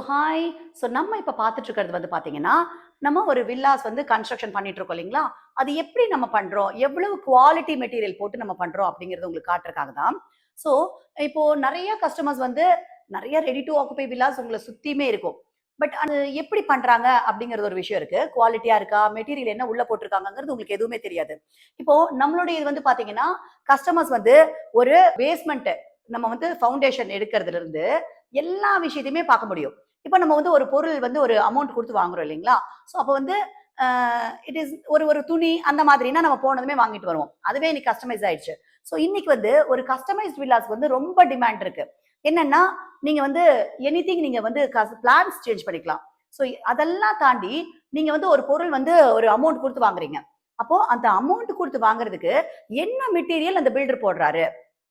Hi. நம்ம இப்ப பார்த்துட்டு இருக்கிறது வந்து பார்த்தீங்கன்னா, நம்ம ஒரு வில்லாஸ் வந்து கன்ஸ்ட்ரக்ஷன் பண்ணிட்டு இருக்கோம் இல்லைங்களா? அது எப்படி நம்ம பண்றோம்? எவ்வளவு குவாலிட்டி மெட்டீரியல் போட்டு நம்ம பண்றோம் அப்படிங்கிறது உங்களுக்கு காட்டுறதுக்காக தான். ஸோ, இப்போ நெறைய கஸ்டமர்ஸ் வந்து நெறைய ரெடி டூ ஆக்குபை வில்லாஸ் உங்கள சுத்தியுமே இருக்கும். பட் அது எப்படி பண்றாங்க அப்படிங்கிறது ஒரு விஷயம் இருக்கு. குவாலிட்டியா இருக்கா? மெட்டீரியல் என்ன உள்ள போட்டுருக்காங்கங்கிறது உங்களுக்கு எதுவுமே தெரியாது. இப்போ நம்மளுடைய இது வந்து பார்த்தீங்கன்னா, கஸ்டமர்ஸ் வந்து ஒரு பேஸ்மெண்ட் நம்ம வந்து ஃபவுண்டேஷன் எடுக்கிறதுலருந்து எல்லா விஷயத்தையுமே பார்க்க முடியும். இப்ப நம்ம வந்து ஒரு பொருள் வந்து ஒரு அமௌண்ட் குடுத்து வாங்குறோம் இல்லைங்களா? ஸோ அப்ப வந்து அ இட் இஸ் ஒரு ஒரு துணி அந்த மாதிரினா நம்ம போனதுமே வாங்கிட்டு வருவோம். அதுவே இன்னைக்கு கஸ்டமைஸ் ஆயிடுச்சு. ஸோ இன்னைக்கு வந்து ஒரு கஸ்டமைஸ்ட் வில்லாஸ்க்கு வந்து ரொம்ப டிமாண்ட் இருக்கு. என்னன்னா, நீங்க வந்து எனிதிங் நீங்க வந்து பிளான்ஸ் சேஞ்ச் பண்ணிக்கலாம். ஸோ அதெல்லாம் தாண்டி நீங்க வந்து ஒரு பொருள் வந்து ஒரு அமௌண்ட் குடுத்து வாங்குறீங்க. அப்போ அந்த அமௌண்ட் குடுத்து வாங்குறதுக்கு என்ன மெட்டீரியல் அந்த பில்டர் போடுறாரு?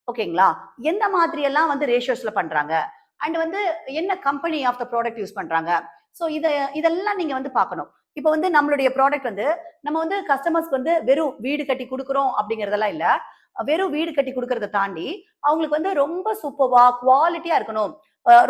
ஓகேங்களா? எந்த மாதிரி எல்லாம் வந்து ரேஷியோஸ்ல பண்றாங்க? அண்ட் வந்து என்ன company of the product use பண்றாங்க? ஸோ இதெல்லாம் நீங்க வந்து பார்க்கணும். இப்ப வந்து நம்மளுடைய ப்ராடக்ட் வந்து நம்ம வந்து கஸ்டமர்ஸ்க்கு வந்து வெறும் வீடு கட்டி குடுக்குறோம் அப்படிங்கிறதெல்லாம் இல்ல. வெறும் வீடு கட்டி குடுக்கறத தாண்டி, அவங்களுக்கு வந்து ரொம்ப சூப்பர்வா, குவாலிட்டியா இருக்கணும்.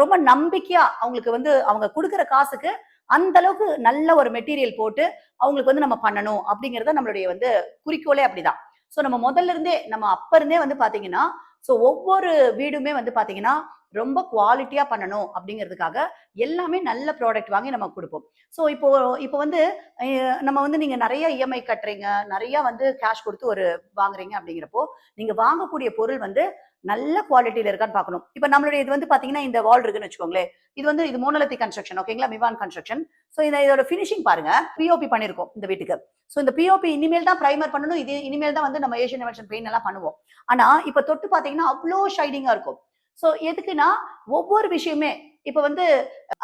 ரொம்ப நம்பிக்கையா அவங்களுக்கு வந்து அவங்க குடுக்குற காசுக்கு அந்த அளவுக்கு நல்ல ஒரு மெட்டீரியல் போட்டு, அவங்களுக்கு வந்து நம்ம பண்ணணும் அப்படிங்கிறது நம்மளுடைய வந்து குறிக்கோளே அப்படிதான். ஸோ நம்ம முதல்ல இருந்தே நம்ம அப்ப இருந்தே வந்து பார்த்தீங்கன்னா, ஸோ ஒவ்வொரு வீடுமே வந்து பார்த்தீங்கன்னா, ரொம்ப குவாலிட்டியா பண்ணணும் அப்படிங்கிறதுக்காக எல்லாமே நல்ல ப்ராடக்ட் வாங்கி நம்ம குடுப்போம். ஸோ இப்போ இப்போ வந்து அ நம்ம வந்து நீங்க நெறைய இஎம்ஐ கட்டுறீங்க, நெறைய வந்து கேஷ் குடுத்து ஒரு வாங்குறீங்க அப்படிங்கிறப்போ, நீங்க வாங்கக்கூடிய பொருள் வந்து நல்ல குவாலிட்டில இருக்கான்னு பார்க்கணும். இப்ப நம்மளுடைய இது வந்து பார்த்தீங்கன்னா, இந்த வால் இருக்குன்னு வச்சுக்கோங்களேன். இது மோனோலித்திக் கன்ஸ்ட்ரக்ஷன் ஓகேங்களா? மிவான் கன்ஸ்ட்ரக்ஷன். ஸோ இதோட ஃபினிஷிங் பாருங்க. பிஓபி பண்ணியிருக்கோம் இந்த வீட்டுக்கு. ஸோ இந்த பிஓபி இனிமேல் தான் பிரைமர் பண்ணணும். இது இனிமேல் தான் வந்து நம்ம ஏசியன் எமல்ஷன் பெயிண்ட் எல்லாம் பண்ணுவோம். ஆனா, இப்ப தொட்டு பார்த்தீங்கன்னா, அவ்ளோ ஷைனிங்கா இருக்கும். ஸோ எதுக்குன்னா, ஒவ்வொரு விஷயமே இப்ப வந்து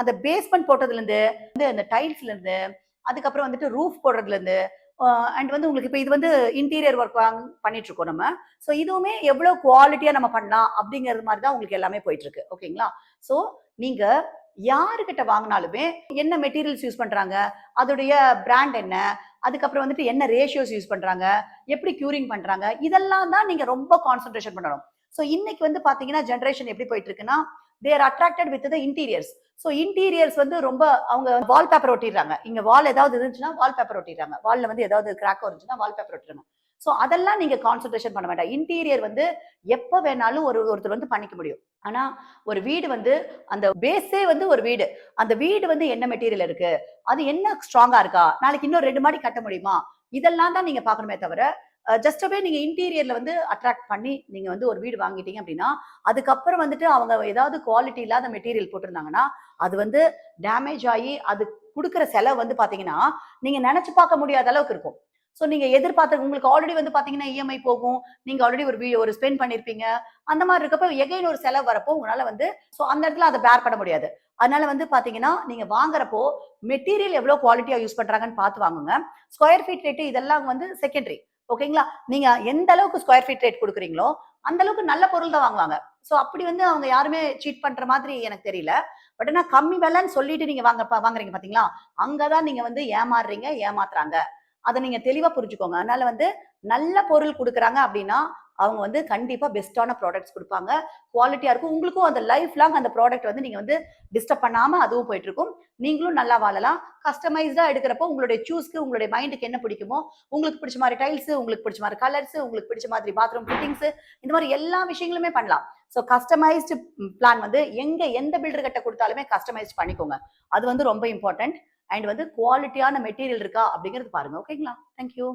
அந்த பேஸ்மெண்ட் போட்டதுலருந்து, வந்து அந்த டைல்ஸ்லருந்து, அதுக்கப்புறம் வந்துட்டு ரூஃப் போடுறதுலருந்து, அ அண்ட் வந்து உங்களுக்கு இப்ப இது வந்து இன்டீரியர் ஒர்க் பண்ணிட்டு இருக்கோம் நம்ம. ஸோ இதுவுமே எவ்வளோ குவாலிட்டியா நம்ம பண்ணலாம் அப்படிங்கிறது மாரி தான் உங்களுக்கு எல்லாமே போயிட்டு இருக்கு. ஓகேங்களா? ஸோ நீங்க யாருகிட்ட வாங்குனாலுமே என்ன மெட்டீரியல்ஸ் யூஸ் பண்றாங்க? அதோடைய பிராண்ட் என்ன? அதுக்கப்புறம் வந்துட்டு என்ன ரேஷியோஸ் யூஸ் பண்றாங்க? எப்படி க்யூரிங் பண்றாங்க? இதெல்லாம் தான் நீங்க ரொம்ப கான்சன்ட்ரேஷன் பண்ணணும். ஸோ இன்னைக்கு வந்து பார்த்தீங்கன்னா, ஜெனரேஷன் எப்படி போயிட்டு இருக்குன்னா, they are attracted with the interiors. So interiors வந்து ரொம்ப அவங்க வால் பேப்பர் ஒட்டிடுறாங்க. இங்க வால் ஏதாவது இருந்துச்சுன்னா, வால் பேப்பர் ஒட்டிடுறாங்க. வால்ல வந்து ஏதாவது கிராக்கோ இருந்துச்சுன்னா, வால் பேப்பர் ஒட்டிடுறாங்க. ஸோ அதெல்லாம் நீங்க கான்சன்ட்ரேஷன் பண்ண வேண்டாம். இன்டீரியர் வந்து எப்ப வேணாலும் ஒருத்தர் வந்து பண்ணிக்க முடியும். ஆனா, ஒரு வீடு வந்து அந்த பேஸே வந்து ஒரு வீடு. அந்த வீடு வந்து என்ன மெட்டீரியல் இருக்கு? அது என்ன ஸ்ட்ராங்கா இருக்கா? நாளைக்கு இன்னும் 2 மாடி கட்ட முடியுமா? இதெல்லாம் தான் நீங்க பார்க்கணுமே தவிர, ஜஸ்ட் நீங்க இன்டீரியர்ல வந்து அட்ராக்ட் பண்ணி நீங்க வந்து ஒரு வீடு வாங்கிட்டீங்க அப்படின்னா, அதுக்கப்புறம் வந்துட்டு அவங்க ஏதாவது குவாலிட்டி இல்லாத மெட்டீரியல் போட்டிருந்தாங்கன்னா, அது வந்து டேமேஜ் ஆயி அது குடுக்குற செலவு வந்து பார்த்தீங்கன்னா, நீங்க நெனச்சு பார்க்க முடியாத அளவுக்கு இருக்கும். ஸோ நீங்க எதிர்பார்த்த உங்களுக்கு ஆல்ரெடி வந்து பார்த்தீங்கன்னா, இஎம்ஐ போகும். நீங்க ஆல்ரெடி ஒரு ஸ்பெண்ட் பண்ணியிருப்பீங்க. அந்த மாரி இருக்கப்ப எகைன் ஒரு செலவு வரப்போ உங்களால வந்து அந்த இடத்துல அத பேர் பண்ண முடியாது. அதனால வந்து பார்த்தீங்கன்னா, நீங்க வாங்குறப்போ மெட்டீரியல் எவ்வளோ குவாலிட்டியா யூஸ் பண்றாங்கன்னு பார்த்து வாங்குங்க. ஸ்கொயர் ஃபீட் ரேட் இதெல்லாம் வந்து செகண்டரி. ஓகேங்களா? நீங்க எந்த அளவுக்கு ஸ்கொயர் ஃபீட் ரேட் குடுக்குறீங்களோ, அந்த அளவுக்கு நல்ல பொருள் தான் வாங்குவாங்க. சோ அப்படி வந்து அவங்க யாருமே சீட் பண்ற மாதிரி எனக்கு தெரியல. பட் ஆனா கம்மி விலைன்னு சொல்லிட்டு நீங்க வாங்குறீங்க பார்த்தீங்களா? அங்க தான் நீங்க வந்து ஏமாறுறீங்க, ஏமாத்துறாங்க. அத நீங்க தெளிவா புரிஞ்சுக்கோங்க. அதனால வந்து நல்ல பொருள் குடுக்குறாங்க அப்படின்னா, அவங்க வந்து கண்டிப்பா பெஸ்ட்டான ப்ராடக்ட்ஸ் குடுப்பாங்க. குவாலிட்டியா இருக்கும். உங்களுக்கும் அந்த லைஃப் லாங் அந்த ப்ராடக்ட் வந்து நீங்க வந்து டிஸ்டர்ப் பண்ணாம அதுவும் போயிட்டுருக்கும். நீங்களும் நல்லா வாழலாம். கஸ்டமைஸ்டா எடுக்கிறப்போ உங்களுடைய சூஸ்க்கு, உங்களுடைய மைண்டுக்கு என்ன பிடிக்குமோ, உங்களுக்கு பிடிச்ச மாரி டைல்ஸ், உங்களுக்கு பிடிச்ச மாரி கலர்ஸ், உங்களுக்கு பிடிச்ச மாதிரி பாத்ரூம் ஃபிட்டிங்ஸ் இந்த மாரி எல்லா விஷயங்களுமே பண்ணலாம். ஸோ கஸ்டமைஸ்டு பிளான் வந்து எந்த பில்டர் கிட்ட குடுத்தாலுமே கஸ்டமைஸ்ட் பண்ணிக்கோங்க. அது வந்து ரொம்ப இம்பார்ட்டன்ட். அண்ட் வந்து குவாலிட்டியான மெட்டீரியல் இருக்கா அப்படிங்கிறது பாருங்க. ஓகேங்களா? Thank you.